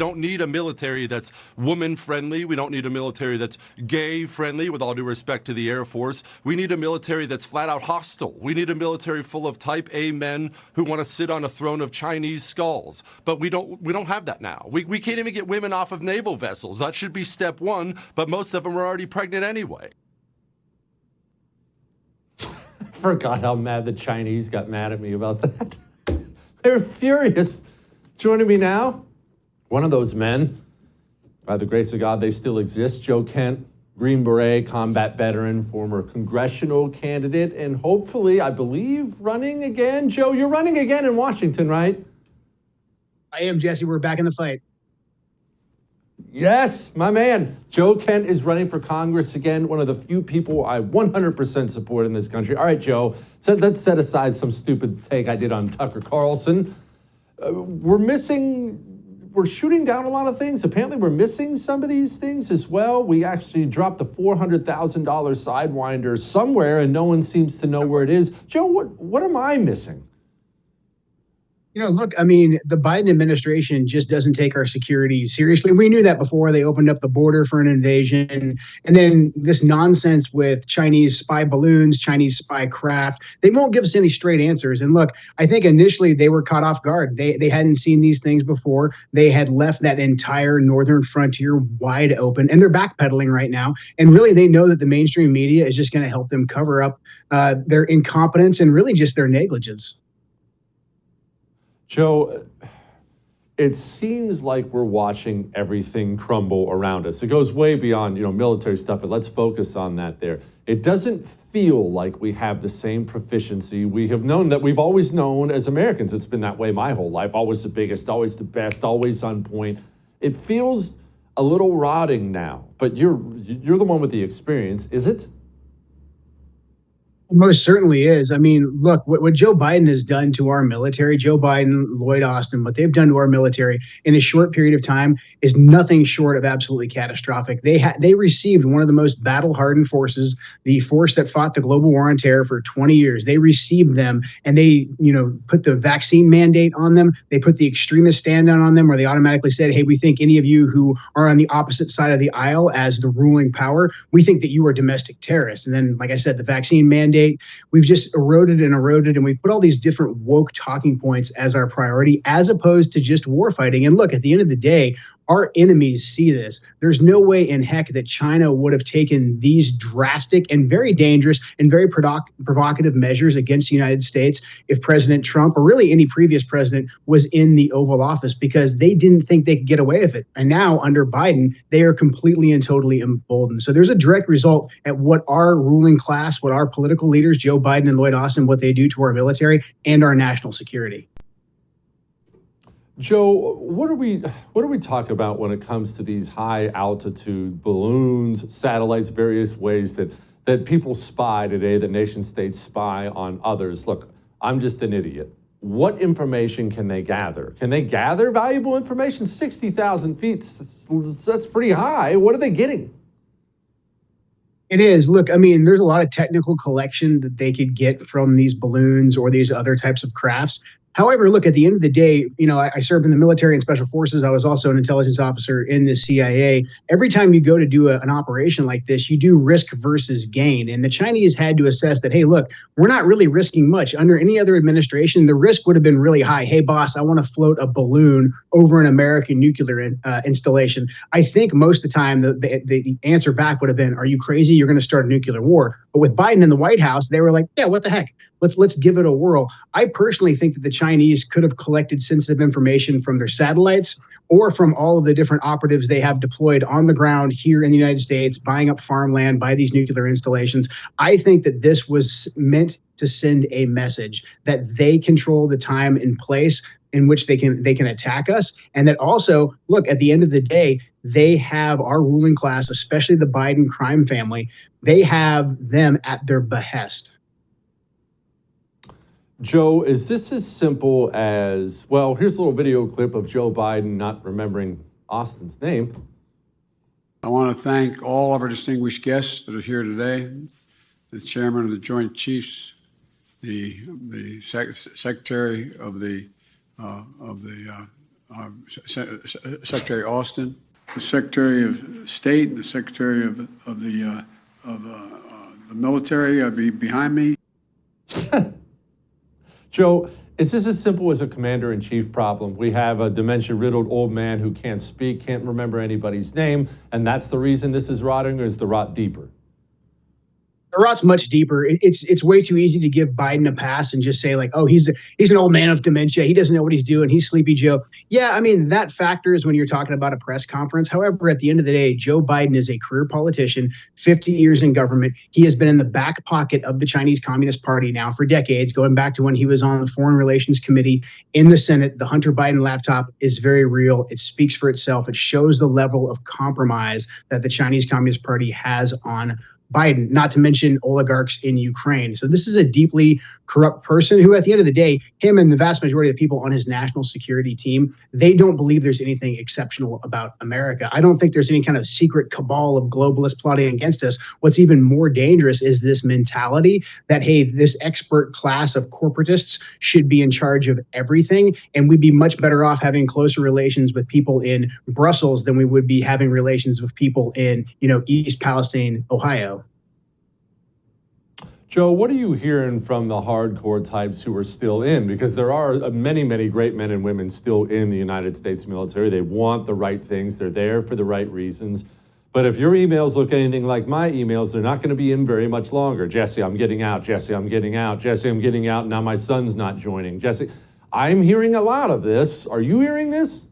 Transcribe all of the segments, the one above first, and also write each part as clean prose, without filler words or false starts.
don't need a military that's woman-friendly. We don't need a military that's gay-friendly, with all due respect to the Air Force. We need a military that's flat-out hostile. We need a military full of type A men who want to sit on a throne of Chinese skulls. But we don't have that now. We can't even get women off of naval vessels. That should be step one, but most of them are already pregnant anyway. Forgot how mad the Chinese got mad at me about that. They were furious. Joining me now, one of those men. By the grace of God, they still exist. Joe Kent, Green Beret, combat veteran, former congressional candidate, and hopefully, I believe, running again. Joe, you're running again in Washington, right? I am, Jesse. We're back in the fight. Yes, my man. Joe Kent is running for Congress again, one of the few people I 100% support in this country. All right, Joe, so let's set aside some stupid take I did on Tucker Carlson. We're shooting down a lot of things. Apparently, we're missing some of these things as well. We actually dropped a $400,000 Sidewinder somewhere, and no one seems to know where it is. Joe, what am I missing? You know, look, I mean, the Biden administration just doesn't take our security seriously. We knew that before they opened up the border for an invasion. And then this nonsense with Chinese spy balloons, Chinese spy craft, they won't give us any straight answers. And look, I think initially they were caught off guard. They hadn't seen these things before. They had left that entire northern frontier wide open, and they're backpedaling right now. And really, they know that the mainstream media is just going to help them cover up their incompetence and really just their negligence. Joe, it seems like we're watching everything crumble around us. It goes way beyond, military stuff, but let's focus on that there. It doesn't feel like we have the same proficiency we've always known as Americans. It's been that way my whole life, always the biggest, always the best, always on point. It feels a little rotting now, but you're the one with the experience, is it? Most certainly is. I mean, look, what Joe Biden has done to our military, Joe Biden, Lloyd Austin, what they've done to our military in a short period of time is nothing short of absolutely catastrophic. They received one of the most battle-hardened forces, the force that fought the global war on terror for 20 years. They received them, and they, put the vaccine mandate on them. They put the extremist stand down on them, where they automatically said, hey, we think any of you who are on the opposite side of the aisle as the ruling power, we think that you are domestic terrorists. And then, like I said, the vaccine mandate, we've just eroded, and we put all these different woke talking points as our priority, as opposed to just war fighting. And look, at the end of the day, our enemies see this. There's no way in heck that China would have taken these drastic and very dangerous and very provocative measures against the United States if President Trump, or really any previous president, was in the Oval Office, because they didn't think they could get away with it. And now under Biden, they are completely and totally emboldened. So there's a direct result at what our ruling class, what our political leaders, Joe Biden and Lloyd Austin, what they do to our military and our national security. Joe, what do we talk about when it comes to these high altitude balloons, satellites, various ways that people spy today, that nation states spy on others? Look, I'm just an idiot. What information can they gather? Can they gather valuable information? 60,000 feet, that's pretty high. What are they getting? It is. Look, I mean, there's a lot of technical collection that they could get from these balloons or these other types of crafts. However, look, at the end of the day, I served in the military and special forces. I was also an intelligence officer in the CIA. Every time you go to do an operation like this, you do risk versus gain. And the Chinese had to assess that, hey, look, we're not really risking much. Under any other administration, the risk would have been really high. Hey, boss, I want to float a balloon over an American nuclear installation. I think most of the time the answer back would have been, are you crazy? You're going to start a nuclear war. But with Biden in the White House, they were like, yeah, what the heck? Let's give it a whirl. I personally think that the Chinese could have collected sensitive information from their satellites or from all of the different operatives they have deployed on the ground here in the United States, buying up farmland by these nuclear installations. I think that this was meant to send a message that they control the time and place in which they can attack us. And that also, look, at the end of the day, they have our ruling class, especially the Biden crime family, they have them at their behest. Joe, is this as simple as, well, here's a little video clip of Joe Biden not remembering Austin's name. I want to thank all of our distinguished guests that are here today, the chairman of the Joint Chiefs, the secretary of the Secretary Austin, the Secretary of State, and the Secretary of the military behind me. Joe, is this as simple as a commander-in-chief problem? We have a dementia-riddled old man who can't speak, can't remember anybody's name, and that's the reason this is rotting, or is the rot deeper? The rot's much deeper. It's way too easy to give Biden a pass and just say like, oh, he's an old man of dementia. He doesn't know what he's doing. He's Sleepy Joe. Yeah, I mean, that factors when you're talking about a press conference. However, at the end of the day, Joe Biden is a career politician, 50 years in government. He has been in the back pocket of the Chinese Communist Party now for decades, going back to when he was on the Foreign Relations Committee in the Senate. The Hunter Biden laptop is very real. It speaks for itself. It shows the level of compromise that the Chinese Communist Party has on Biden, not to mention oligarchs in Ukraine. So this is a deeply corrupt person who, at the end of the day, him and the vast majority of the people on his national security team, they don't believe there's anything exceptional about America. I don't think there's any kind of secret cabal of globalists plotting against us. What's even more dangerous is this mentality that, hey, this expert class of corporatists should be in charge of everything, and we'd be much better off having closer relations with people in Brussels than we would be having relations with people in, East Palestine, Ohio. Joe, what are you hearing from the hardcore types who are still in? Because there are many, many great men and women still in the United States military. They want the right things. They're there for the right reasons. But if your emails look anything like my emails, they're not going to be in very much longer. Jesse, I'm getting out. Jesse, I'm getting out. Jesse, I'm getting out. Now my son's not joining. Jesse, I'm hearing a lot of this. Are you hearing this?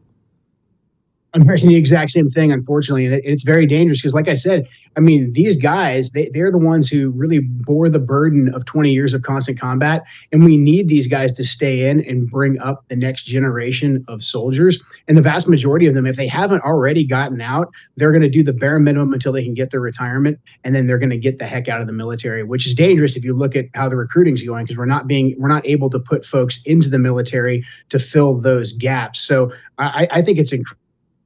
I'm hearing the exact same thing, unfortunately, and it's very dangerous because, like I said, I mean, these guys, they're the ones who really bore the burden of 20 years of constant combat, and we need these guys to stay in and bring up the next generation of soldiers. And the vast majority of them, if they haven't already gotten out, they're going to do the bare minimum until they can get their retirement, and then they're going to get the heck out of the military, which is dangerous if you look at how the recruiting's going, because we're not able to put folks into the military to fill those gaps. So I think it's incredible,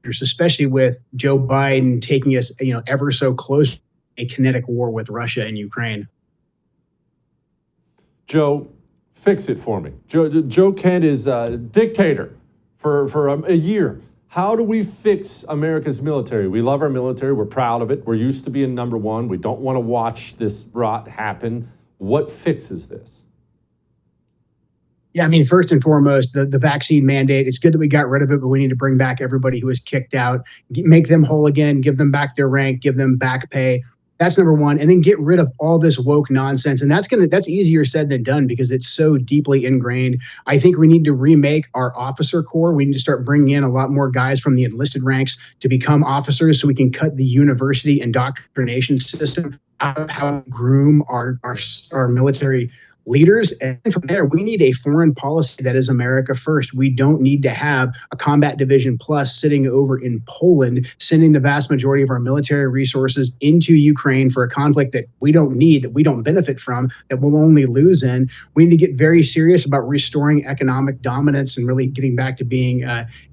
especially with Joe Biden taking us, ever so close to a kinetic war with Russia and Ukraine. Joe, fix it for me. Joe Kent is a dictator for a year. How do we fix America's military? We love our military. We're proud of it. We're used to being number one. We don't want to watch this rot happen. What fixes this? Yeah, I mean, first and foremost, the vaccine mandate, it's good that we got rid of it, but we need to bring back everybody who was kicked out, make them whole again, give them back their rank, give them back pay. That's number one. And then get rid of all this woke nonsense. And that's easier said than done because it's so deeply ingrained. I think we need to remake our officer corps. We need to start bringing in a lot more guys from the enlisted ranks to become officers so we can cut the university indoctrination system out of how we groom our military leaders. And from there, we need a foreign policy that is America first. We don't need to have a combat division plus sitting over in Poland, sending the vast majority of our military resources into Ukraine for a conflict that we don't need, that we don't benefit from, that we'll only lose in. We need to get very serious about restoring economic dominance and really getting back to being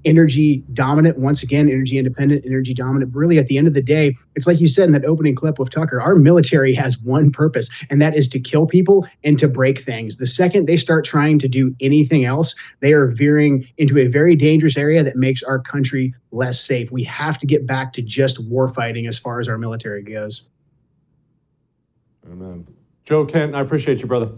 energy dominant. Once again, energy independent, energy dominant. Really, at the end of the day, it's like you said in that opening clip with Tucker, our military has one purpose, and that is to kill people and to break things. The second they start trying to do anything else, they are veering into a very dangerous area that makes our country less safe. We have to get back to just war fighting as far as our military goes. Amen. Joe Kent, I appreciate you, brother.